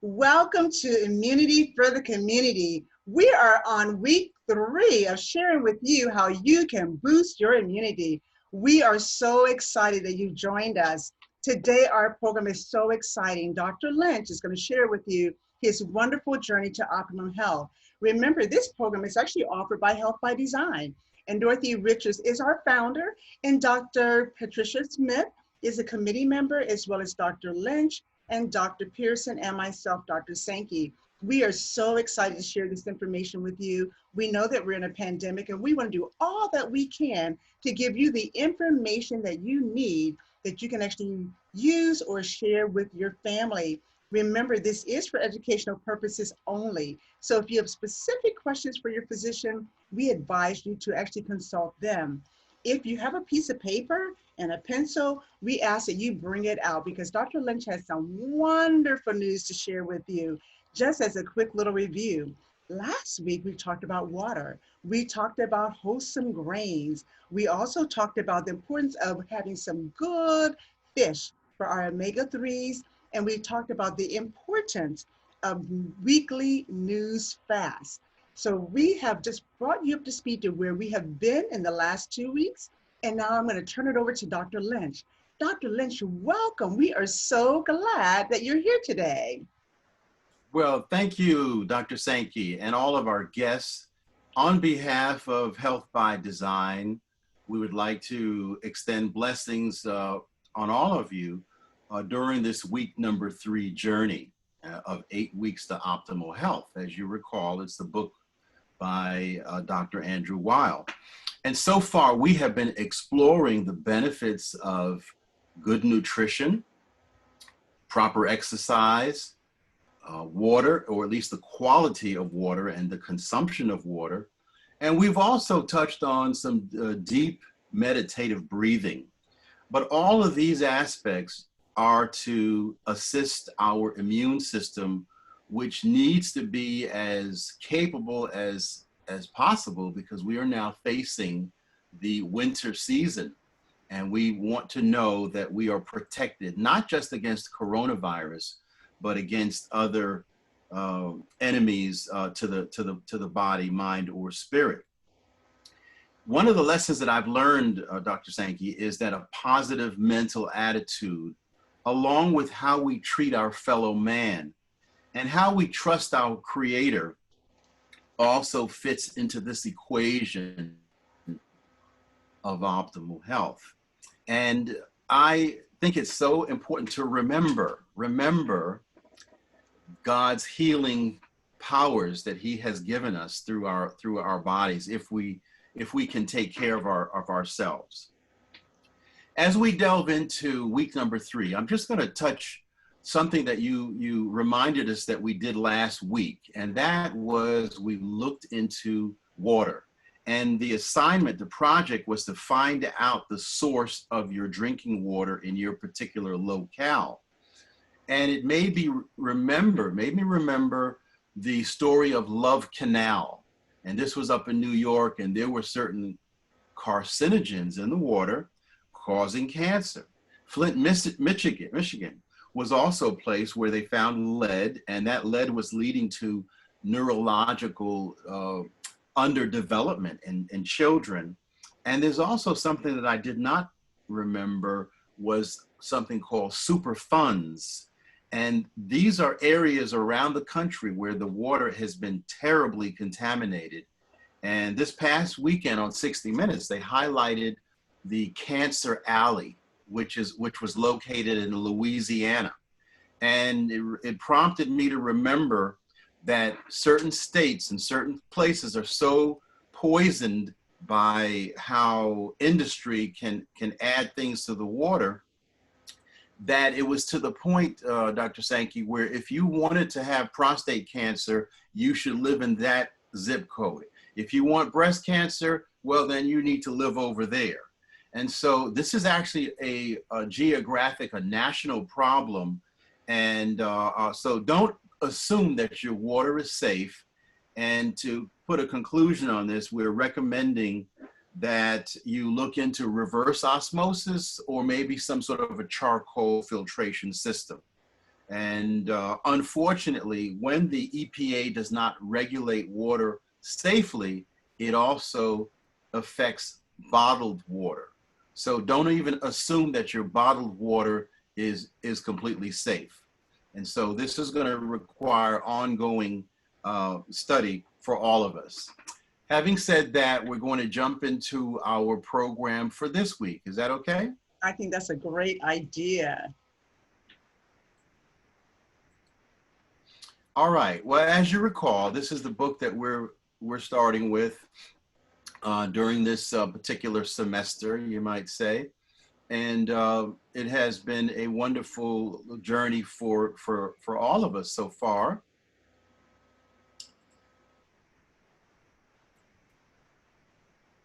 Welcome to Immunity for the Community. We are on week 3 of sharing with you how you can boost your immunity. We are so excited that you joined us. Today, our program is so exciting. Dr. Lynch is going to share with you his wonderful journey to Optimum Health. Remember, this program is actually offered by Health by Design. And Dorothy Richards is our founder, and Dr. Patricia Smith is a committee member, as well as Dr. Lynch and Dr. Pearson and myself, Dr. Sankey. We are so excited to share this information with you. We know that we're in a pandemic and we want to do all that we can to give you the information that you need that you can actually use or share with your family. Remember, this is for educational purposes only. So if you have specific questions for your physician, we advise you to actually consult them. If you have a piece of paper and a pencil, we ask that you bring it out because Dr. Lynch has some wonderful news to share with you. Just as a quick little review, last week we talked about water. We talked about wholesome grains. We also talked about the importance of having some good fish for our omega-3s, and we talked about the importance of weekly news fast. So we have just brought you up to speed to where we have been in the last 2 weeks. And now I'm going to turn it over to Dr. Lynch. Dr. Lynch, welcome. We are so glad that you're here today. Well, thank you, Dr. Sankey, and all of our guests. On behalf of Health by Design, we would like to extend blessings on all of you during this week number 3 journey of 8 weeks to Optimal Health. As you recall, it's the book by Dr. Andrew Weil. And so far, we have been exploring the benefits of good nutrition, proper exercise, water, or at least the quality of water and the consumption of water. And we've also touched on some deep meditative breathing. But all of these aspects are to assist our immune system, which needs to be as capable as possible because we are now facing the winter season. And we want to know that we are protected, not just against coronavirus, but against other enemies to the body, mind, or spirit. One of the lessons that I've learned, Dr. Sankey, is that a positive mental attitude, along with how we treat our fellow man and how we trust our Creator, also fits into this equation of optimal health. And I think it's so important to remember God's healing powers that He has given us through our bodies if we can take care of ourselves. As we delve into week number 3, I'm just going to touch something that you reminded us that we did last week, and that was we looked into water. And the assignment, the project, was to find out the source of your drinking water in your particular locale. And it made me remember the story of Love Canal. And this was up in New York, and there were certain carcinogens in the water causing cancer. Flint, Michigan was also a place where they found lead, and that lead was leading to neurological underdevelopment in children. And there's also something that I did not remember was something called superfunds. And these are areas around the country where the water has been terribly contaminated. And this past weekend on 60 Minutes, they highlighted the Cancer Alley, which was located in Louisiana. And it prompted me to remember that certain states and certain places are so poisoned by how industry can add things to the water that it was to the point, Dr. Sankey, where if you wanted to have prostate cancer, you should live in that zip code. If you want breast cancer, well, then you need to live over there. And so this is actually a geographic, a national problem. And so don't assume that your water is safe. And to put a conclusion on this, we're recommending that you look into reverse osmosis or maybe some sort of a charcoal filtration system. And unfortunately, when the EPA does not regulate water safely, it also affects bottled water. So don't even assume that your bottled water is completely safe. And so this is going to require ongoing study for all of us. Having said that, we're going to jump into our program for this week. Is that okay? I think that's a great idea. All right. Well, as you recall, this is the book that we're starting with during this particular semester, you might say, and it has been a wonderful journey for all of us so far.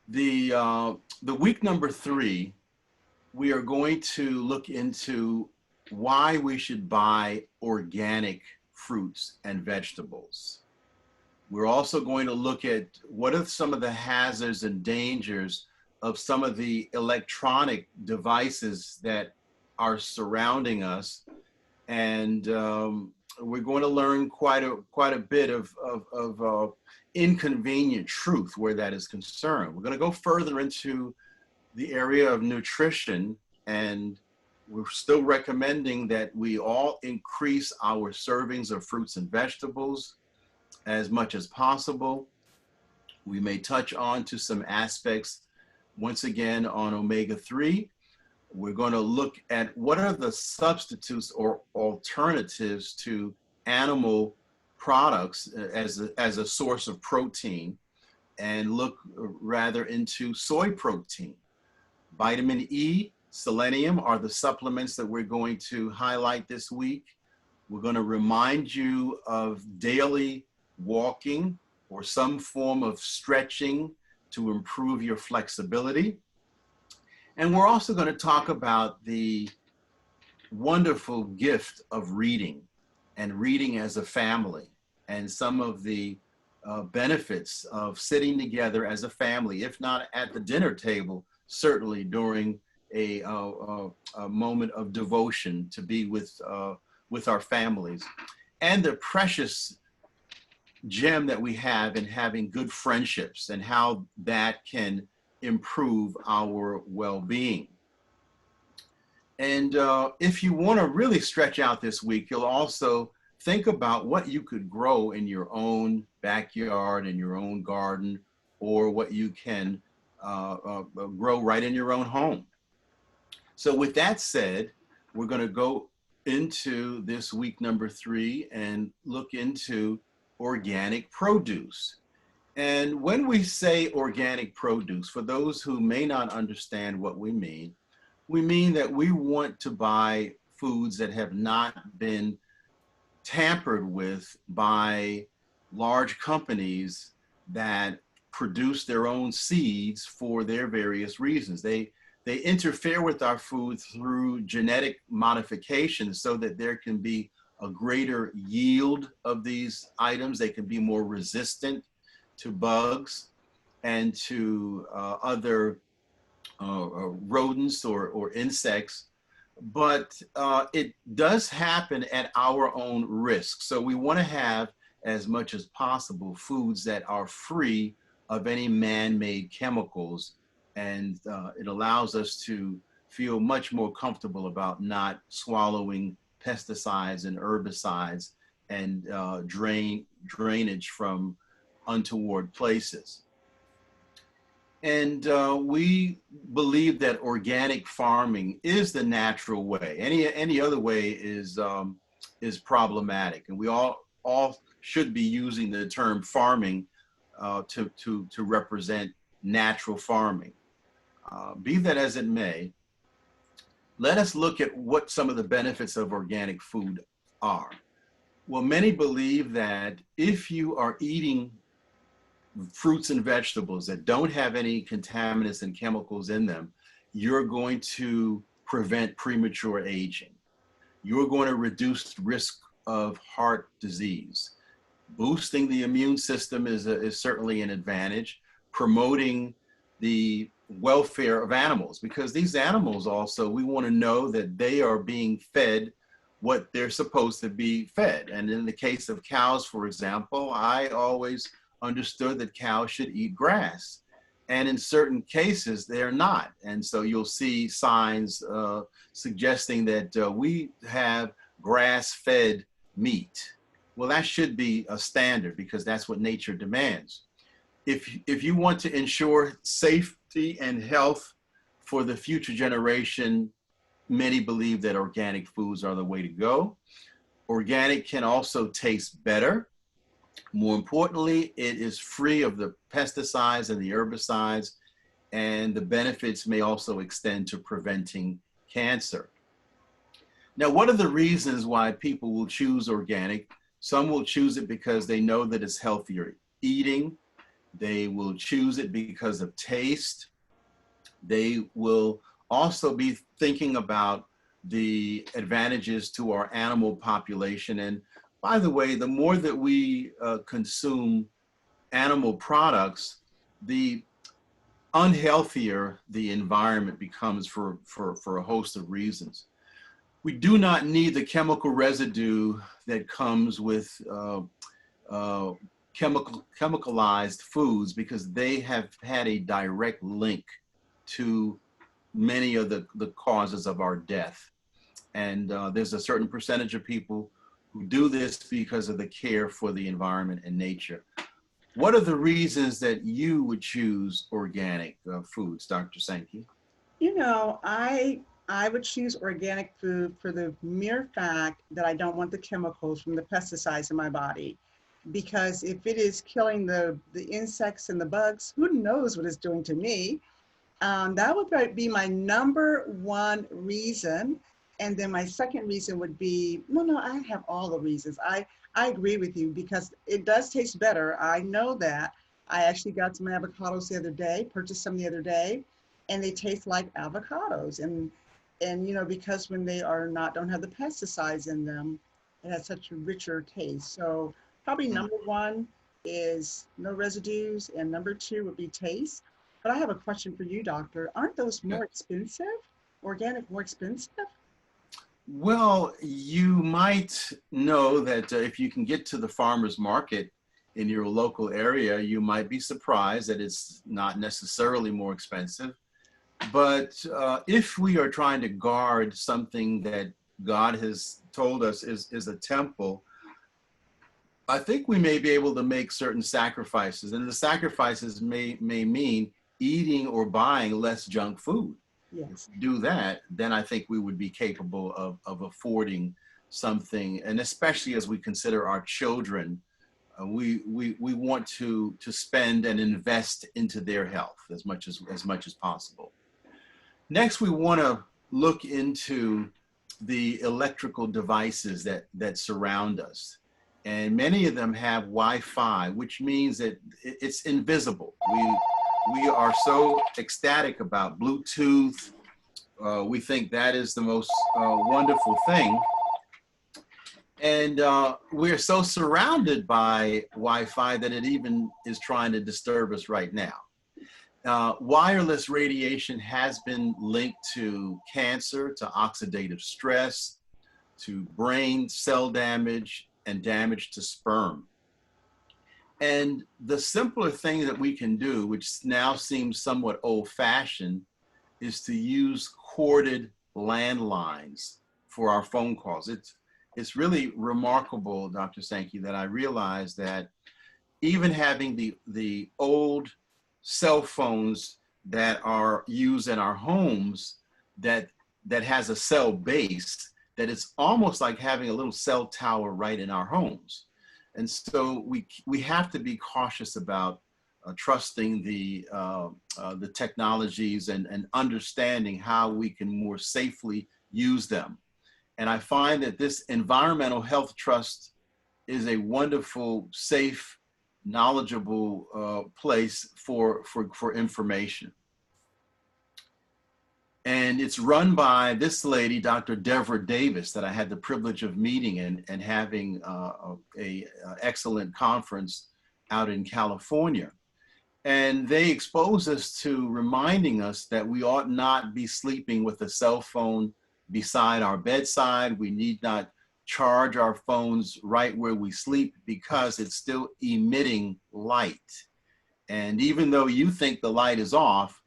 The week number 3, we are going to look into why we should buy organic fruits and vegetables. We're also going to look at what are some of the hazards and dangers of some of the electronic devices that are surrounding us. And we're going to learn quite a bit of inconvenient truth where that is concerned. We're going to go further into the area of nutrition, and we're still recommending that we all increase our servings of fruits and vegetables as much as possible. We may touch on to some aspects once again on omega-3. We're going to look at what are the substitutes or alternatives to animal products as a source of protein, and look rather into soy protein. Vitamin E, selenium are the supplements that we're going to highlight this week. We're going to remind you of daily walking or some form of stretching to improve your flexibility. And we're also going to talk about the wonderful gift of reading and reading as a family, and some of the benefits of sitting together as a family, if not at the dinner table, certainly during a moment of devotion to be with our families, and the precious gem that we have in having good friendships and how that can improve our well-being. And if you want to really stretch out this week, you'll also think about what you could grow in your own backyard, in your own garden, or what you can grow right in your own home. So with that said, we're going to go into this week number 3 and look into organic produce. And when we say organic produce, for those who may not understand what we mean that we want to buy foods that have not been tampered with by large companies that produce their own seeds for their various reasons. They interfere with our food through genetic modifications so that there can be a greater yield of these items. They can be more resistant to bugs and to other rodents or insects, but it does happen at our own risk. So we want to have, as much as possible, foods that are free of any man-made chemicals, and it allows us to feel much more comfortable about not swallowing pesticides and herbicides and drainage from untoward places. And we believe that organic farming is the natural way. Any other way is problematic, and we all should be using the term farming to represent natural farming. Be that as it may, let us look at what some of the benefits of organic food are. Well, many believe that if you are eating fruits and vegetables that don't have any contaminants and chemicals in them, you're going to prevent premature aging. You're going to reduce risk of heart disease. Boosting the immune system is certainly an advantage. Promoting the welfare of animals, because these animals also, we want to know that they are being fed what they're supposed to be fed. And in the case of cows, for example, I always understood that cows should eat grass. And in certain cases, they're not. And so you'll see signs suggesting that we have grass-fed meat. Well, that should be a standard because that's what nature demands. If you want to ensure safety and health for the future generation, many believe that organic foods are the way to go. Organic can also taste better. More importantly, it is free of the pesticides and the herbicides, and the benefits may also extend to preventing cancer. Now, what are the reasons why people will choose organic? Some will choose it because they know that it's healthier eating. They will choose it because of taste. They will also be thinking about the advantages to our animal population. And by the way, the more that we consume animal products, the unhealthier the environment becomes for a host of reasons. We do not need the chemical residue that comes with chemicalized foods because they have had a direct link to many of the causes of our death. And there's a certain percentage of people who do this because of the care for the environment and nature. What are the reasons that you would choose organic foods, Dr. Sankey? You know, I would choose organic food for the mere fact that I don't want the chemicals from the pesticides in my body. Because if it is killing the insects and the bugs, who knows what it's doing to me? That would be my number one reason. And then my second reason would be, no, I have all the reasons. I agree with you because it does taste better. I know that. I actually got some avocados the other day, purchased some the other day, and they taste like avocados. And you know, because when they are not, don't have the pesticides in them, it has such a richer taste. So probably number one is no residues, and number two would be taste. But I have a question for you, doctor. Aren't those more expensive? Organic more expensive? Well, you might know that if you can get to the farmer's market in your local area, you might be surprised that it's not necessarily more expensive. But if we are trying to guard something that God has told us is a temple, I think we may be able to make certain sacrifices. And the sacrifices may mean eating or buying less junk food. Yes. If we do that, then I think we would be capable of affording something. And especially as we consider our children, we want to spend and invest into their health as much as possible. Next, we want to look into the electrical devices that surround us. And many of them have Wi-Fi, which means that it's invisible. We are so ecstatic about Bluetooth. We think that is the most wonderful thing. And we're so surrounded by Wi-Fi that it even is trying to disturb us right now. Wireless radiation has been linked to cancer, to oxidative stress, to brain cell damage, and damage to sperm. And the simpler thing that we can do, which now seems somewhat old-fashioned, is to use corded landlines for our phone calls. It's really remarkable, Dr. Sankey, that I realized that even having the old cell phones that are used in our homes that has a cell base, that it's almost like having a little cell tower right in our homes. And so we have to be cautious about trusting the technologies and understanding how we can more safely use them. And I find that this environmental health trust is a wonderful, safe, knowledgeable place for information. And it's run by this lady, Dr. Deborah Davis, that I had the privilege of meeting and having a excellent conference out in California. And they expose us to reminding us that we ought not be sleeping with a cell phone beside our bedside. We need not charge our phones right where we sleep because it's still emitting light. And even though you think the light is off,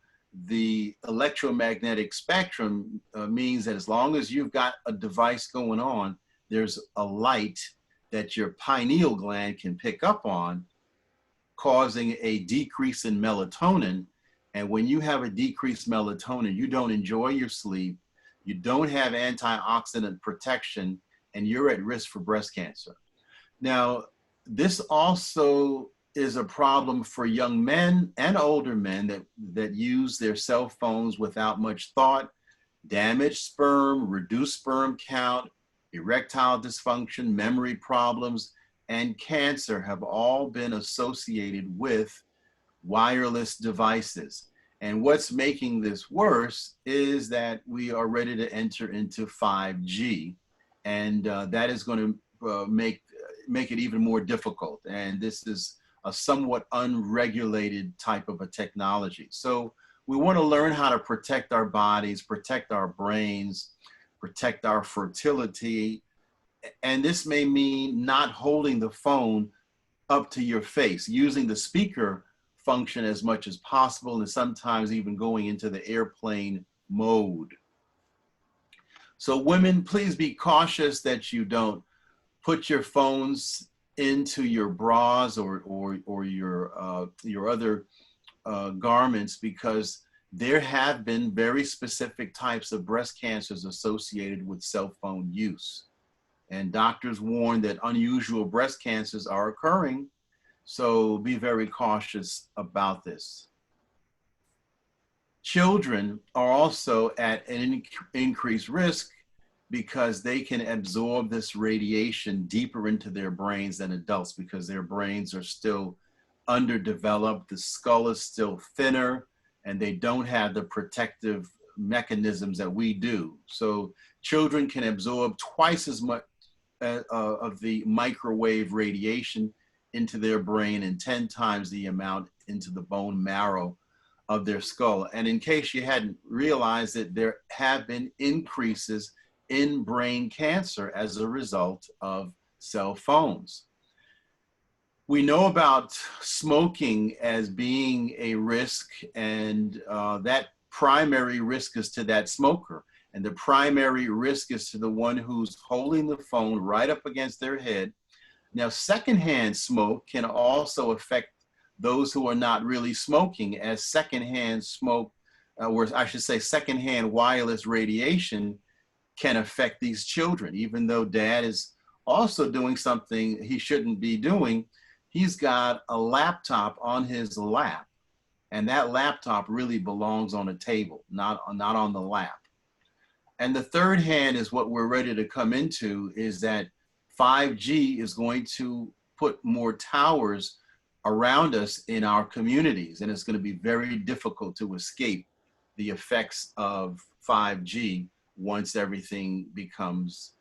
the electromagnetic spectrum means that as long as you've got a device going on, there's a light that your pineal gland can pick up on, causing a decrease in melatonin. And when you have a decreased melatonin, you don't enjoy your sleep, you don't have antioxidant protection, and you're at risk for breast cancer. Now, this also is a problem for young men and older men that use their cell phones without much thought. Damaged sperm, reduced sperm count, erectile dysfunction, memory problems, and cancer have all been associated with wireless devices. And what's making this worse is that we are ready to enter into 5G, and that is going to make it even more difficult. And this is a somewhat unregulated type of a technology. So we want to learn how to protect our bodies, protect our brains, protect our fertility. And this may mean not holding the phone up to your face, using the speaker function as much as possible, and sometimes even going into the airplane mode. So women, please be cautious that you don't put your phones into your bras or your other garments, because there have been very specific types of breast cancers associated with cell phone use. And doctors warn that unusual breast cancers are occurring, so be very cautious about this. Children are also at an increased risk because they can absorb this radiation deeper into their brains than adults, because their brains are still underdeveloped, the skull is still thinner, and they don't have the protective mechanisms that we do. So children can absorb twice as much of the microwave radiation into their brain and 10 times the amount into the bone marrow of their skull. And in case you hadn't realized it, there have been increases in brain cancer as a result of cell phones. We know about smoking as being a risk, and that primary risk is to that smoker. And the primary risk is to the one who's holding the phone right up against their head. Now, secondhand smoke can also affect those who are not really smoking, as secondhand smoke, or I should say secondhand wireless radiation can affect these children. Even though dad is also doing something he shouldn't be doing, he's got a laptop on his lap, and that laptop really belongs on a table, not on the lap. And the third hand is what we're ready to come into, is that 5G is going to put more towers around us in our communities, and it's going to be very difficult to escape the effects of 5G once everything becomes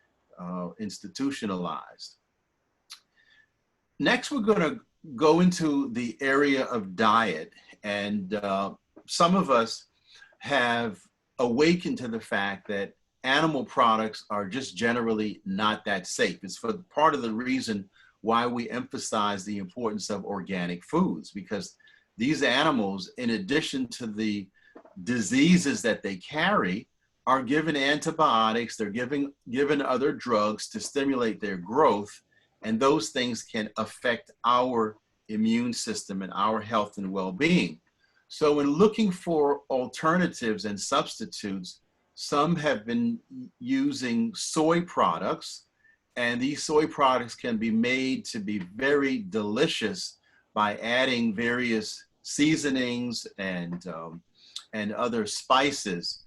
institutionalized. Next, we're going to go into the area of diet, and some of us have awakened to the fact that animal products are just generally not that safe. It's for part of the reason why we emphasize the importance of organic foods, because these animals, in addition to the diseases that they carry, are given antibiotics, they're given other drugs to stimulate their growth, and those things can affect our immune system and our health and well-being. So in looking for alternatives and substitutes, some have been using soy products, and these soy products can be made to be very delicious by adding various seasonings and other spices.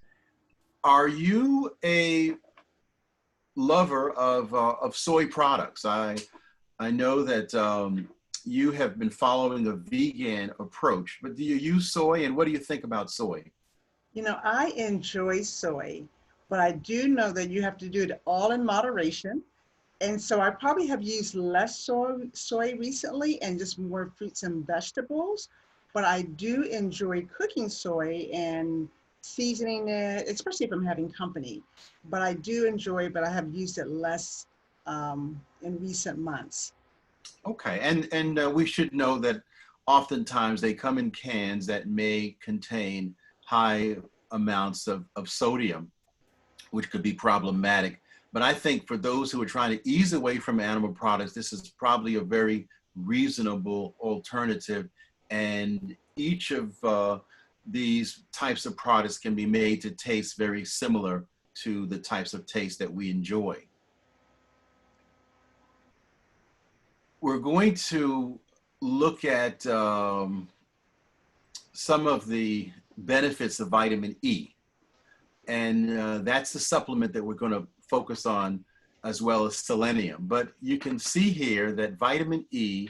Are you a lover of soy products? I know that you have been following a vegan approach, but do you use soy, and what do you think about soy? You know, I enjoy soy, but I do know that you have to do it all in moderation. And so I probably have used less soy recently and just more fruits and vegetables, but I do enjoy cooking soy and seasoning it, especially if I'm having company. But I do enjoy it, but I have used it less in recent months. Okay, and we should know that oftentimes they come in cans that may contain high amounts of sodium, which could be problematic. But I think for those who are trying to ease away from animal products, this is probably a very reasonable alternative. And each of these types of products can be made to taste very similar to the types of taste that we enjoy. We're going to look at some of the benefits of vitamin E. And that's the supplement that we're going to focus on, as well as selenium. But you can see here that vitamin E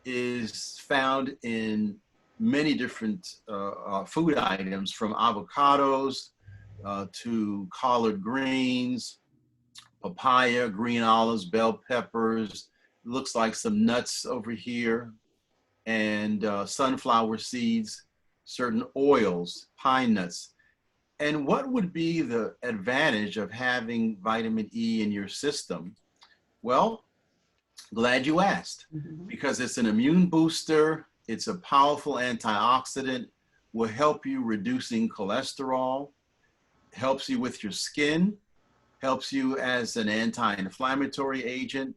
is found in many different food items, from avocados to collard greens, papaya, green olives, bell peppers. Looks like some nuts over here, and sunflower seeds, certain oils, pine nuts. And what would be the advantage of having vitamin E in your system? Well, glad you asked, Mhm. because it's an immune booster, it's a powerful antioxidant, will help you reducing cholesterol, helps you with your skin, helps you as an anti-inflammatory agent,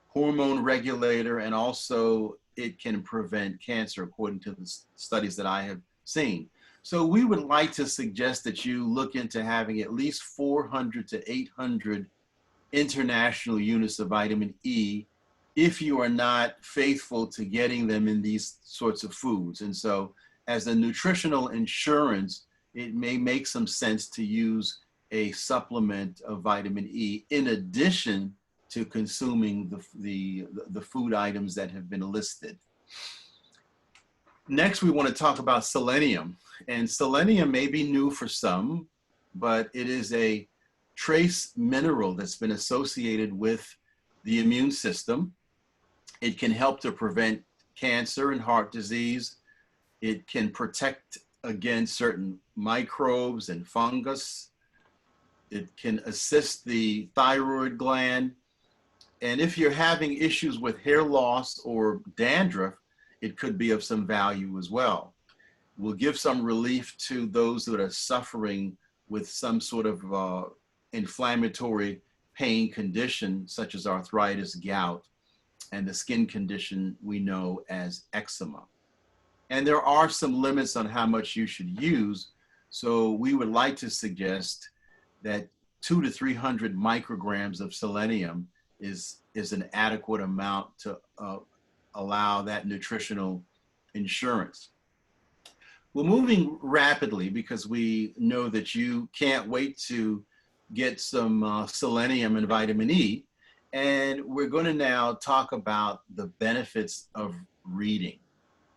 hormone regulator, and also it can prevent cancer, according to the studies that I have seen. So we would like to suggest that you look into having at least 400 to 800 international units of vitamin E if you are not faithful to getting them in these sorts of foods. And so as a nutritional insurance, it may make some sense to use a supplement of vitamin E in addition to consuming the food items that have been listed. Next, we want to talk about selenium. And selenium may be new for some, but it is a trace mineral that's been associated with the immune system. It can help to prevent cancer and heart disease. It can protect against certain microbes and fungus. It can assist the thyroid gland. And if you're having issues with hair loss or dandruff, it could be of some value as well. Will give some relief to those that are suffering with some sort of inflammatory pain condition, such as arthritis, gout, and the skin condition we know as eczema. And there are some limits on how much you should use. So we would like to suggest that 200 to 300 micrograms of selenium is an adequate amount to allow that nutritional insurance. We're moving rapidly because we know that you can't wait to get some selenium and vitamin E. And we're going to now talk about the benefits of reading.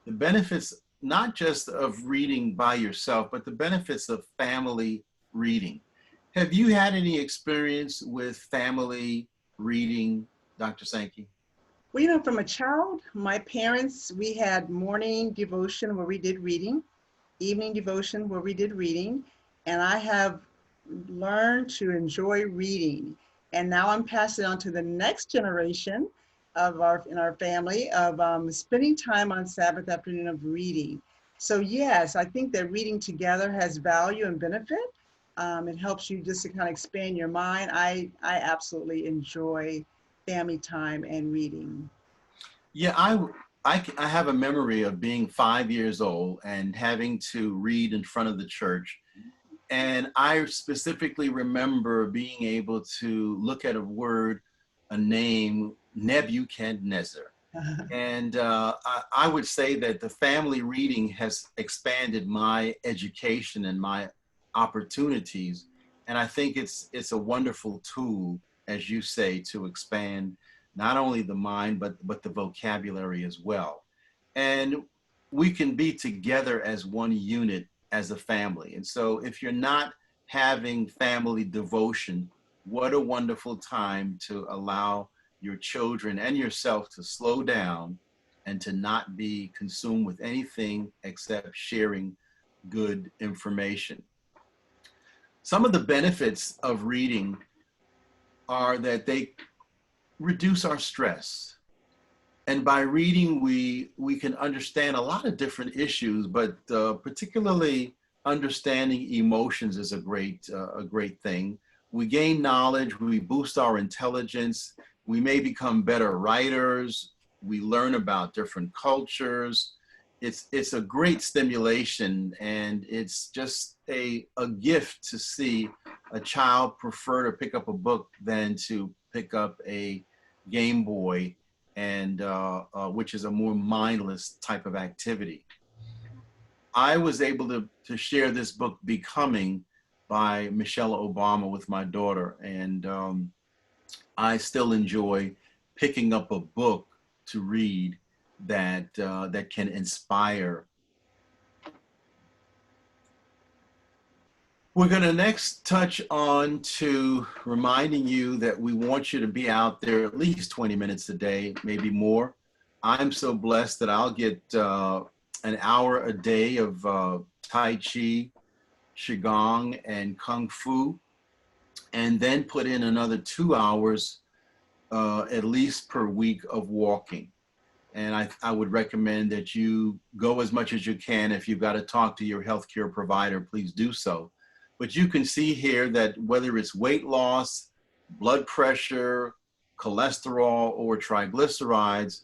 The benefits not just of reading by yourself, but the benefits of family reading. Have you had any experience with family reading, Dr. Sankey? Well, from a child, my parents, we had morning devotion where we did reading, evening devotion where we did reading, and I have learned to enjoy reading. And now I'm passing it on to the next generation in our family of spending time on Sabbath afternoon of reading. So yes, I think that reading together has value and benefit. It helps you just to kind of expand your mind. I absolutely enjoy family time and reading. Yeah, I have a memory of being 5 years old and having to read in front of the church. And I specifically remember being able to look at a word, a name, Nebuchadnezzar. And I would say that the family reading has expanded my education and my opportunities. And I think it's a wonderful tool, as you say, to expand not only the mind, but the vocabulary as well. And we can be together as one unit as a family. And so if you're not having family devotion, what a wonderful time to allow your children and yourself to slow down and to not be consumed with anything except sharing good information. Some of the benefits of reading are that they reduce our stress. And by reading, we can understand a lot of different issues, but particularly understanding emotions is a great thing. We gain knowledge, we boost our intelligence, we may become better writers, we learn about different cultures. It's a great stimulation, and it's just a gift to see a child prefer to pick up a book than to pick up a Game Boy, and which is a more mindless type of activity. I was able to share this book, Becoming, by Michelle Obama, with my daughter, and I still enjoy picking up a book to read that can inspire. We're going to next touch on to reminding you that we want you to be out there at least 20 minutes a day, maybe more. I'm so blessed that I'll get an hour a day of Tai Chi, Qigong, and Kung Fu, and then put in another 2 hours at least per week of walking. And I would recommend that you go as much as you can. If you've got to talk to your healthcare provider, please do so. But you can see here that whether it's weight loss, blood pressure, cholesterol, or triglycerides,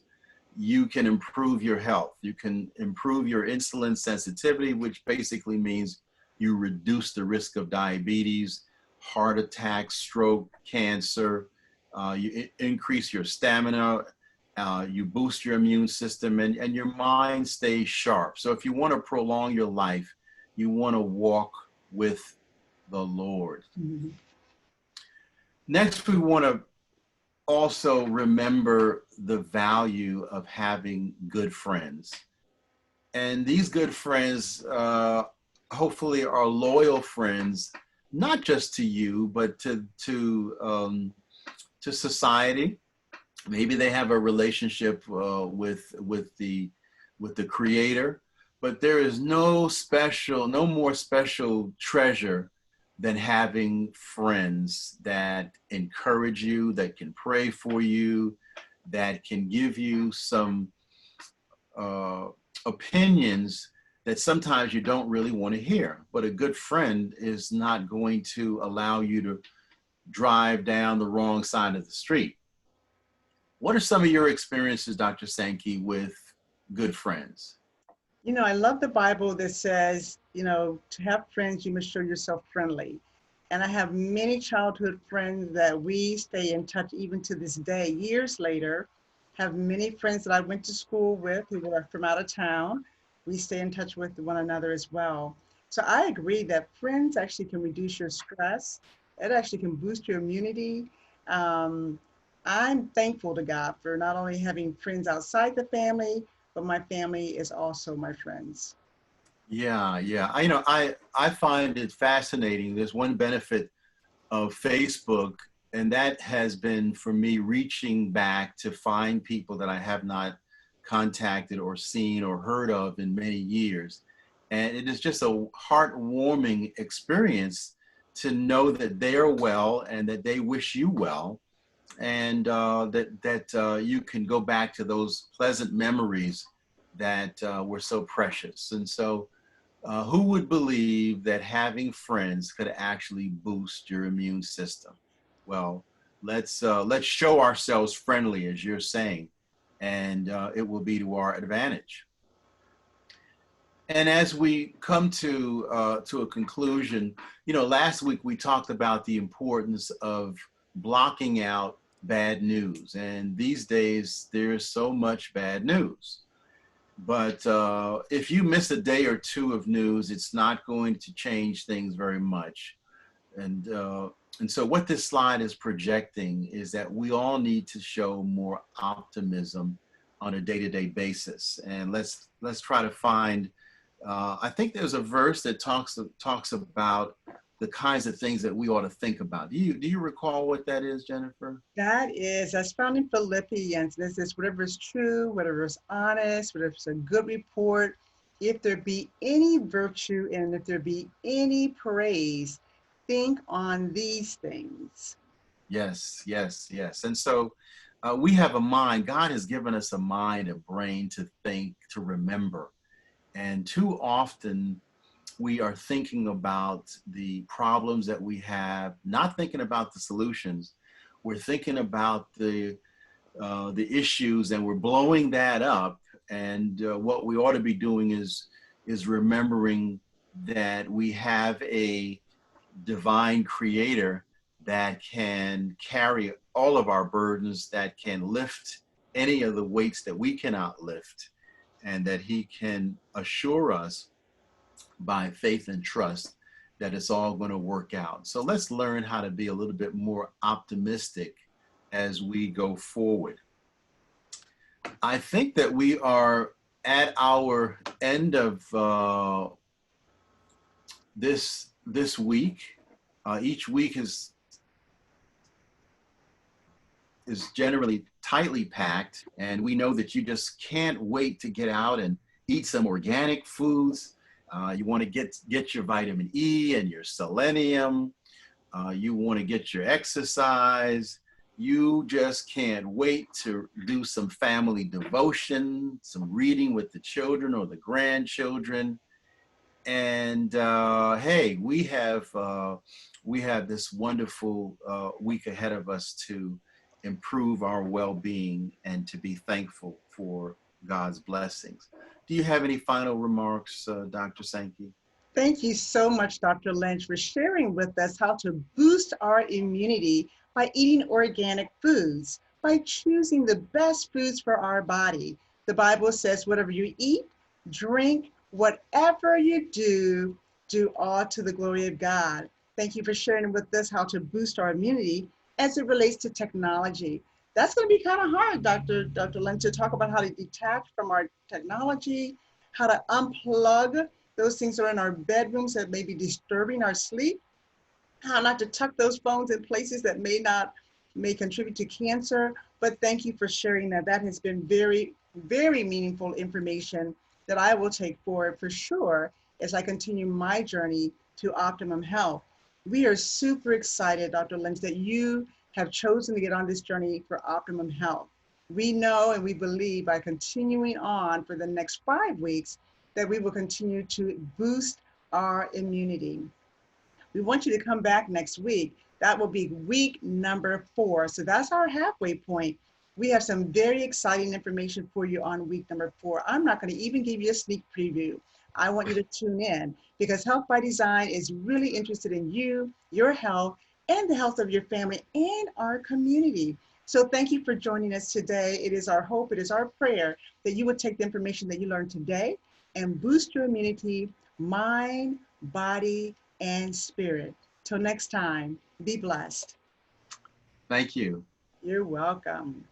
you can improve your health. You can improve your insulin sensitivity, which basically means you reduce the risk of diabetes, heart attack, stroke, cancer. You increase your stamina, you boost your immune system, and your mind stays sharp. So if you want to prolong your life, you want to walk with the Lord. Mm-hmm. Next, we want to also remember the value of having good friends. And these good friends hopefully are loyal friends, not just to you, but to society. Maybe they have a relationship with the Creator, but there is no more special treasure than having friends that encourage you, that can pray for you, that can give you some opinions that sometimes you don't really want to hear. But a good friend is not going to allow you to drive down the wrong side of the street. What are some of your experiences, Dr. Sankey, with good friends? You know, I love the Bible that says, you know, to have friends, you must show yourself friendly. And I have many childhood friends that we stay in touch even to this day, years later. Have many friends that I went to school with who were from out of town. We stay in touch with one another as well. So I agree that friends actually can reduce your stress. It actually can boost your immunity. I'm thankful to God for not only having friends outside the family, but my family is also my friends. Yeah. I find it fascinating. There's one benefit of Facebook, and that has been for me reaching back to find people that I have not contacted or seen or heard of in many years. And it is just a heartwarming experience to know that they are well and that they wish you well, and that you can go back to those pleasant memories that were so precious. And so who would believe that having friends could actually boost your immune system? Well, let's show ourselves friendly, as you're saying, and it will be to our advantage. And as we come to a conclusion, you know, last week we talked about the importance of blocking out bad news. And these days, there's so much bad news. But if you miss a day or two of news, it's not going to change things very much. And so what this slide is projecting is that we all need to show more optimism on a day-to-day basis. And let's try to find, I think there's a verse that talks about the kinds of things that we ought to think about. Do you recall what that is, Jennifer? That's found in Philippians. This is whatever is true, whatever is honest, whatever is a good report, if there be any virtue and if there be any praise, think on these things. Yes, yes, yes. And so we have a mind. God has given us a mind, a brain to think, to remember. And too often we are thinking about the problems that we have, not thinking about the solutions. We're thinking about the issues, and we're blowing that up. And what we ought to be doing is remembering that we have a divine creator that can carry all of our burdens, that can lift any of the weights that we cannot lift, and that he can assure us by faith and trust that it's all going to work out. So let's learn how to be a little bit more optimistic as we go forward. I think that we are at our end of this week. Each week is generally tightly packed, and we know that you just can't wait to get out and eat some organic foods. You want to get your vitamin E and your selenium. You want to get your exercise. You just can't wait to do some family devotion, some reading with the children or the grandchildren. And hey, we have this wonderful week ahead of us to improve our well-being and to be thankful for God's blessings. Do you have any final remarks, Dr. Sankey? Thank you so much, Dr. Lynch, for sharing with us how to boost our immunity by eating organic foods, by choosing the best foods for our body. The Bible says, whatever you eat, drink, whatever you do, do all to the glory of God. Thank you for sharing with us how to boost our immunity as it relates to technology. That's going to be kind of hard, Dr. Lynch, to talk about how to detach from our technology, how to unplug those things are in our bedrooms that may be disturbing our sleep, how not to tuck those phones in places that may contribute to cancer. But thank you for sharing that. That has been very, very meaningful information that I will take forward for sure as I continue my journey to Optimum Health. We are super excited, Dr. Lynch, that you have chosen to get on this journey for Optimum Health. We know and we believe by continuing on for the next 5 weeks that we will continue to boost our immunity. We want you to come back next week. That will be week number 4. So that's our halfway point. We have some very exciting information for you on week number 4. I'm not going to even give you a sneak preview. I want you to tune in because Health by Design is really interested in you, your health, and the health of your family and our community. So thank you for joining us today. It is our hope, it is our prayer that you would take the information that you learned today and boost your immunity, mind, body, and spirit. Till next time, be blessed. Thank you. You're welcome.